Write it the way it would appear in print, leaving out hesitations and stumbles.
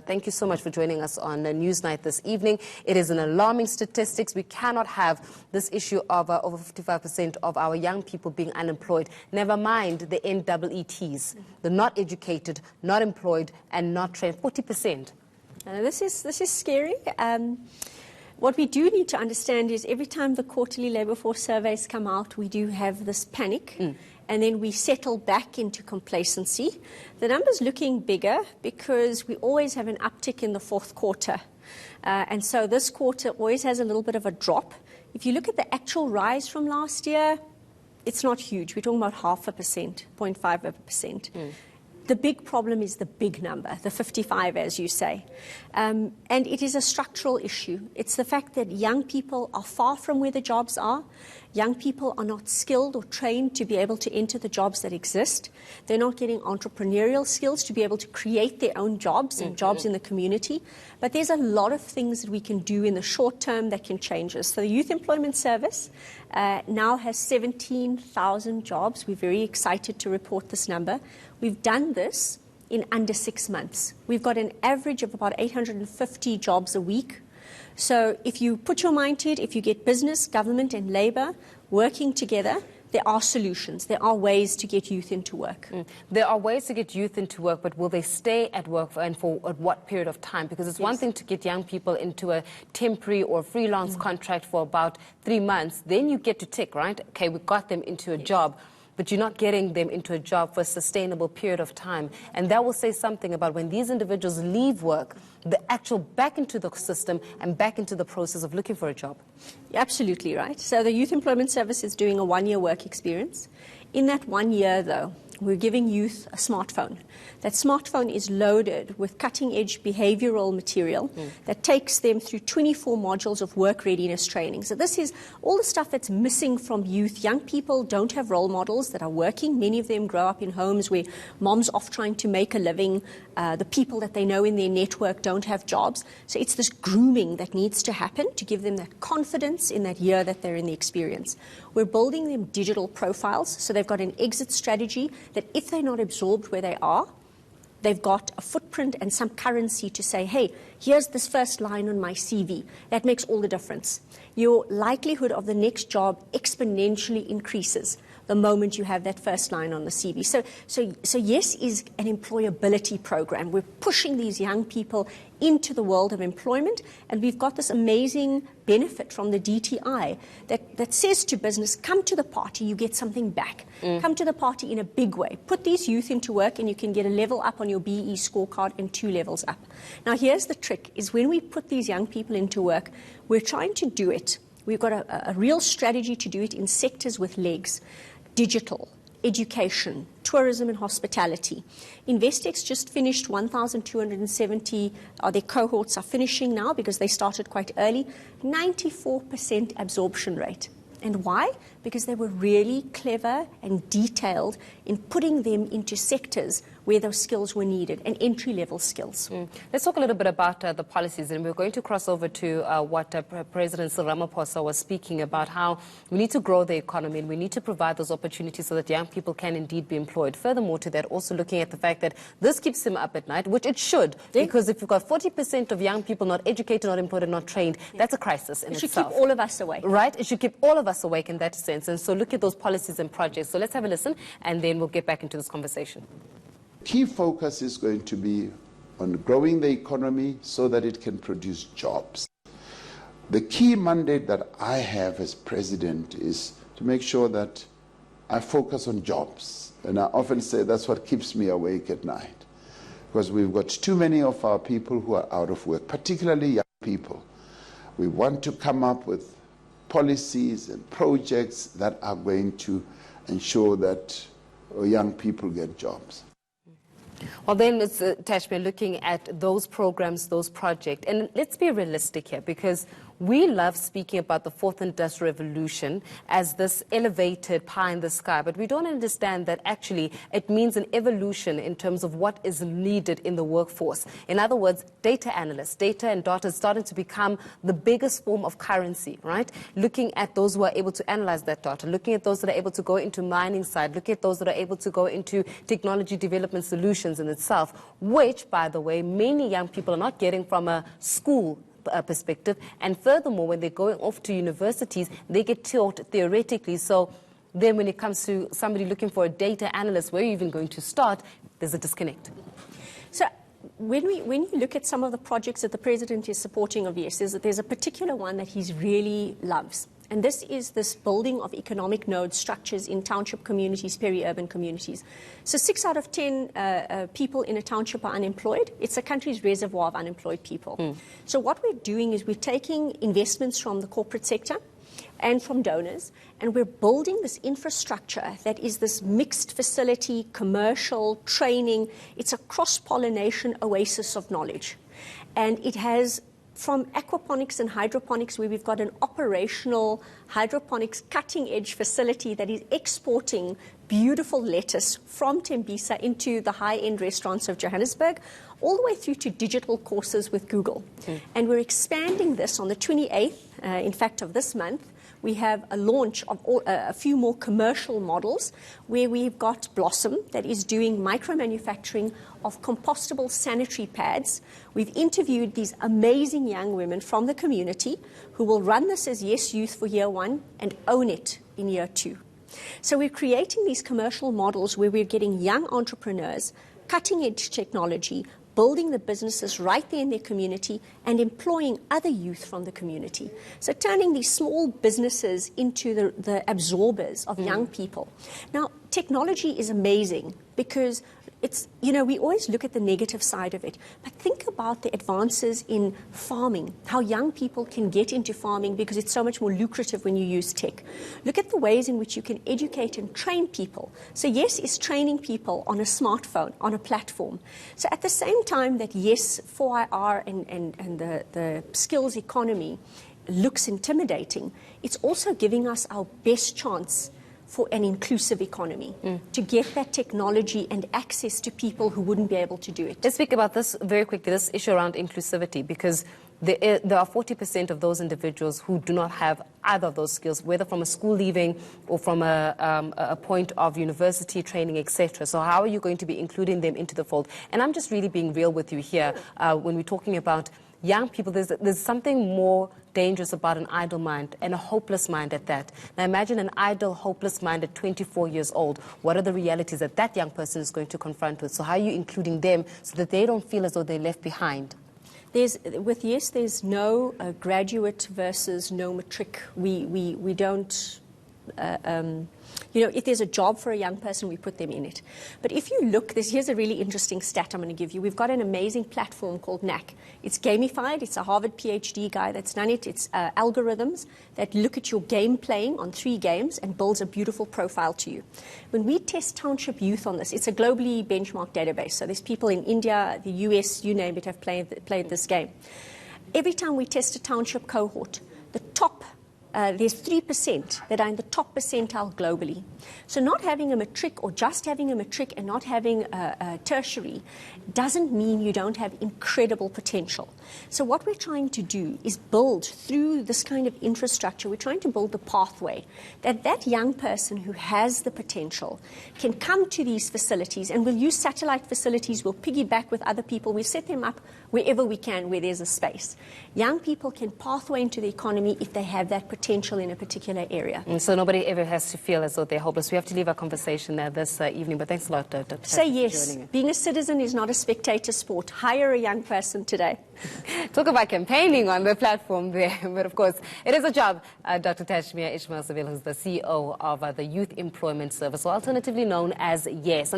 Thank you so much for joining us on Newsnight this evening. It is an alarming statistics. We cannot have this issue of over 55% of our young people being unemployed. Never mind the NEETs, the not educated, not employed, and not trained. 40%. This is scary. What we do need to understand is every time the quarterly labour force surveys come out, we do have this panic. And then we settle back into complacency. The number's looking bigger because we always have an uptick in the fourth quarter. And so this quarter always has a little bit of a drop. If you look at the actual rise from last year, it's not huge. We're talking about 0.5%, 0.5%. The big problem is the big number, the 55, as you say. And it is a structural issue. It's the fact that young people are far from where the jobs are. Young people are not skilled or trained to be able to enter the jobs that exist. They're not getting entrepreneurial skills to be able to create their own jobs and jobs in the community. But there's a lot of things that we can do in the short term that can change this. So the Youth Employment Service now has 17,000 jobs. We're very excited to report this number. We've done this in under 6 months. We've got an average of about 850 jobs a week. So if you put your mind to it, if you get business, government and labour working together, there are solutions. There are ways to get youth into work. There are ways to get youth into work, but will they stay at work for what period of time? Because it's one thing to get young people into a temporary or freelance contract for about 3 months. Then you get to tick, right? Okay, we got them into a job. But you're not getting them into a job for a sustainable period of time. And that will say something about when these individuals leave work, the actual back into the system and back into the process of looking for a job. You're absolutely right. So the Youth Employment Service is doing a 1-year work experience. In that 1 year, though, we're giving youth a smartphone. That smartphone is loaded with cutting-edge behavioral material that takes them through 24 modules of work readiness training. So this is all the stuff that's missing from youth. Young people don't have role models that are working. Many of them grow up in homes where mom's off trying to make a living. The people that they know in their network don't have jobs. So it's this grooming that needs to happen to give them that confidence in that year that they're in the experience. We're building them digital profiles, so they've got an exit strategy that if they're not absorbed where they are, they've got a footprint and some currency to say, hey, here's this first line on my CV. That makes all the difference. Your likelihood of the next job exponentially increases the moment you have that first line on the CV. So yes is an employability program. We're pushing these young people into the world of employment, and we've got this amazing benefit from the DTI that says to business, come to the party, you get something back. Come to the party in a big way. Put these youth into work and you can get a level up on your BE scorecard and 2 levels up. Now here's the trick, is when we put these young people into work, we're trying to do it. We've got a real strategy to do it in sectors with legs. Digital, education, tourism and hospitality. Investex just finished 1,270, their cohorts are finishing now because they started quite early, 94% absorption rate. And why? Because they were really clever and detailed in putting them into sectors where those skills were needed, and entry-level skills. Let's talk a little bit about the policies, and we're going to cross over to what President Cyril Ramaphosa was speaking about, how we need to grow the economy and we need to provide those opportunities so that young people can indeed be employed. Furthermore to that, also looking at the fact that this keeps him up at night, which it should, because if you've got 40% of young people not educated, not employed, and not trained, that's a crisis in itself. It should keep all of us awake. Right? It should keep all of us awake in that sense. And so look at those policies and projects. So let's have a listen, and then we'll get back into this conversation. Key focus is going to be on growing the economy so that it can produce jobs. The key mandate that I have as president is to make sure that I focus on jobs. And I often say that's what keeps me awake at night, because we've got too many of our people who are out of work, particularly young people. We want to come up with policies and projects that are going to ensure that young people get jobs. Well, then, Ms. Tashmi, looking at those programs, those projects, and let's be realistic here, because we love speaking about the fourth industrial revolution as this elevated pie in the sky, but we don't understand that actually it means an evolution in terms of what is needed in the workforce. In other words, data analysts, data and data is starting to become the biggest form of currency, right? Looking at those who are able to analyze that data, looking at those that are able to go into mining side, looking at those that are able to go into technology development solutions, solutions in itself, which, by the way, many young people are not getting from a school perspective. And furthermore, when they're going off to universities, they get taught theoretically. So then when it comes to somebody looking for a data analyst, where are you even going to start? There's a disconnect. So when you look at some of the projects that the President is supporting of YES, there's a particular one that he really loves. And this is this building of economic node structures in township communities, peri-urban communities. So 6 out of 10 people in a township are unemployed. It's the country's reservoir of unemployed people. So what we're doing is we're taking investments from the corporate sector and from donors, and we're building this infrastructure that is this mixed facility, commercial, training. It's a cross-pollination oasis of knowledge. And it has, from aquaponics and hydroponics, where we've got an operational hydroponics cutting-edge facility that is exporting beautiful lettuce from Tembisa into the high-end restaurants of Johannesburg, all the way through to digital courses with Google. And we're expanding this on the 28th, in fact, of this month. We have a launch of a few more commercial models where we've got Blossom that is doing micro-manufacturing of compostable sanitary pads. We've interviewed these amazing young women from the community who will run this as YES Youth for year 1 and own it in year 2. So we're creating these commercial models where we're getting young entrepreneurs, cutting-edge technology, building the businesses right there in their community and employing other youth from the community. So turning these small businesses into the absorbers of young people. Now, technology is amazing because it's, we always look at the negative side of it, but think about the advances in farming, how young people can get into farming because it's so much more lucrative when you use tech. Look at the ways in which you can educate and train people. So YES is training people on a smartphone, on a platform. So at the same time that YES 4IR and the skills economy looks intimidating, it's also giving us our best chance for an inclusive economy, to get that technology and access to people who wouldn't be able to do it. Let's speak about this very quickly, this issue around inclusivity, because there are 40% of those individuals who do not have either of those skills, whether from a school leaving or from a point of university training, etc. So how are you going to be including them into the fold? And I'm just really being real with you here when we're talking about young people. There's something more dangerous about an idle mind, and a hopeless mind at that. Now imagine an idle, hopeless mind at 24 years old. What are the realities that that young person is going to confront with? So how are you including them so that they don't feel as though they're left behind? With YES, there's no graduate versus no matric. We don't... if there's a job for a young person, we put them in it. But if you look, here's a really interesting stat I'm going to give you. We've got an amazing platform called NAC. It's gamified. It's a Harvard PhD guy that's done it. It's algorithms that look at your game playing on 3 games and builds a beautiful profile to you. When we test township youth on this, it's a globally benchmarked database. So there's people in India, the US, you name it, have played this game. Every time we test a township cohort, the top there's 3% that are in the top percentile globally. So not having a matric or just having a matric and not having a tertiary doesn't mean you don't have incredible potential. So what we're trying to do is build through this kind of infrastructure, we're trying to build the pathway that young person who has the potential can come to these facilities, and we'll use satellite facilities, we'll piggyback with other people, we set them up wherever we can, where there's a space. Young people can pathway into the economy if they have that potential in a particular area. And so nobody ever has to feel as though they're hopeless. We have to leave our conversation there this evening, but thanks a lot, Dr. Say yes. Being a citizen is not a spectator sport. Hire a young person today. Talk about campaigning on the platform there, but of course, it is a job. Dr. Tashmia Ishmael-Saville, who's the CEO of the Youth Employment Service, or alternatively known as YES.